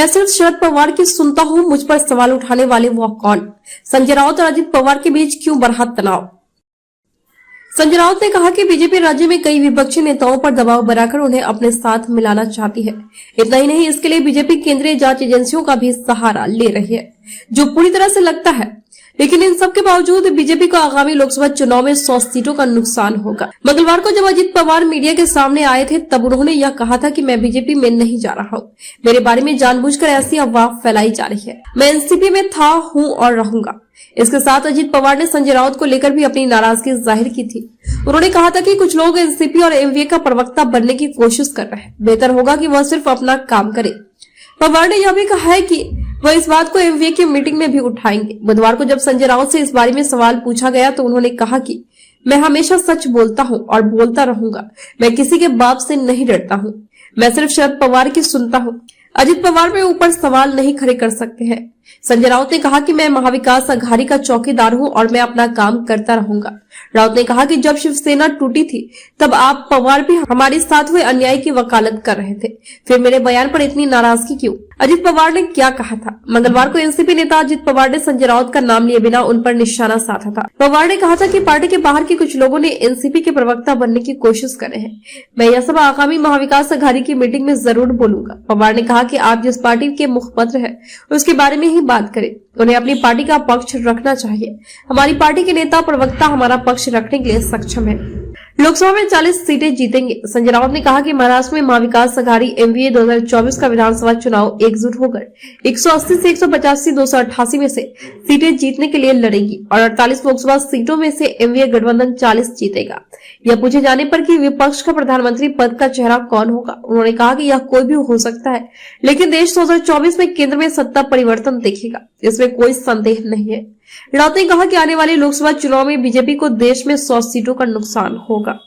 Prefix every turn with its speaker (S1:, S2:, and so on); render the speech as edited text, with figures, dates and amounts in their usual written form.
S1: मैं सिर्फ शरद पवार की सुनता हूं, मुझ पर सवाल उठाने वाले वो कौन? संजय राउत और अजित पवार के बीच क्यों बढ़ा तनाव? संजय राउत ने कहा कि बीजेपी राज्य में कई विपक्षी नेताओं पर दबाव बनाकर उन्हें अपने साथ मिलाना चाहती है। इतना ही नहीं, इसके लिए बीजेपी केंद्रीय जांच एजेंसियों का भी सहारा ले रही है, जो पूरी तरह से लगता है। लेकिन इन सब के बावजूद बीजेपी को आगामी लोकसभा चुनाव में 100 सीटों का नुकसान होगा। मंगलवार को जब अजित पवार मीडिया के सामने आए थे, तब उन्होंने यह कहा था कि मैं बीजेपी में नहीं जा रहा हूँ। मेरे बारे में जानबूझकर ऐसी अफवाह फैलाई जा रही है। मैं एनसीपी में था, हूँ और रहूंगा। इसके साथ अजित पवार ने संजय राउत को लेकर भी अपनी नाराजगी जाहिर की थी। उन्होंने कहा था कि कुछ लोग एनसीपी और एमवीए का प्रवक्ता बनने की कोशिश कर रहे हैं। बेहतर होगा कि वह सिर्फ अपना काम करे। पवार ने यह भी कहा है कि वह इस बात को एमवीए की मीटिंग में भी उठाएंगे। बुधवार को जब संजय राउत से इस बारे में सवाल पूछा गया तो उन्होंने कहा कि मैं हमेशा सच बोलता हूं और बोलता रहूंगा। मैं किसी के बाप से नहीं डरता हूं। मैं सिर्फ शरद पवार की सुनता हूं। अजित पवार में ऊपर सवाल नहीं खड़े कर सकते हैं। संजय राउत ने कहा कि मैं महाविकास अघाड़ी का चौकीदार हूं और मैं अपना काम करता रहूंगा। राउत ने कहा कि जब शिवसेना टूटी थी, तब आप पवार भी हमारे साथ हुए अन्याय की वकालत कर रहे थे। फिर मेरे बयान पर इतनी नाराजगी क्यों? अजित पवार ने क्या कहा था? मंगलवार को एनसीपी नेता अजित पवार ने संजय राउत का नाम लिए बिना उन पर निशाना साधा था। पवार ने कहा था कि पार्टी के बाहर के कुछ लोगों ने एनसीपी के प्रवक्ता बनने की कोशिश कर रहे हैं। मैं यह सब आगामी महाविकास अघाड़ी की मीटिंग में जरूर बोलूंगा। पवार ने कहा कि आप जिस पार्टी के मुखपत्र है उसके बारे में ही बात करें। उन्हें अपनी पार्टी का पक्ष रखना चाहिए। हमारी पार्टी के नेता प्रवक्ता हमारा पक्ष रखने के लिए सक्षम है। लोकसभा में 40 सीटें जीतेंगे। संजय राउत ने कहा कि महाराष्ट्र में महाविकास अघाड़ी एमवीए 2024 का विधानसभा चुनाव एकजुट होकर 180 से 185 288 में से सीटें जीतने के लिए लड़ेगी और 48 लोकसभा सीटों में से एमवीए गठबंधन 40 जीतेगा। यह पूछे जाने पर कि विपक्ष का प्रधानमंत्री पद का चेहरा कौन होगा, उन्होंने कहा कि यह कोई भी हो सकता है, लेकिन देश 2024 में केंद्र में सत्ता परिवर्तन देखेगा, इसमें कोई संदेह नहीं है। राउत ने कहा कि आने वाले लोकसभा चुनाव में बीजेपी को देश में 100 सीटों का नुकसान होगा।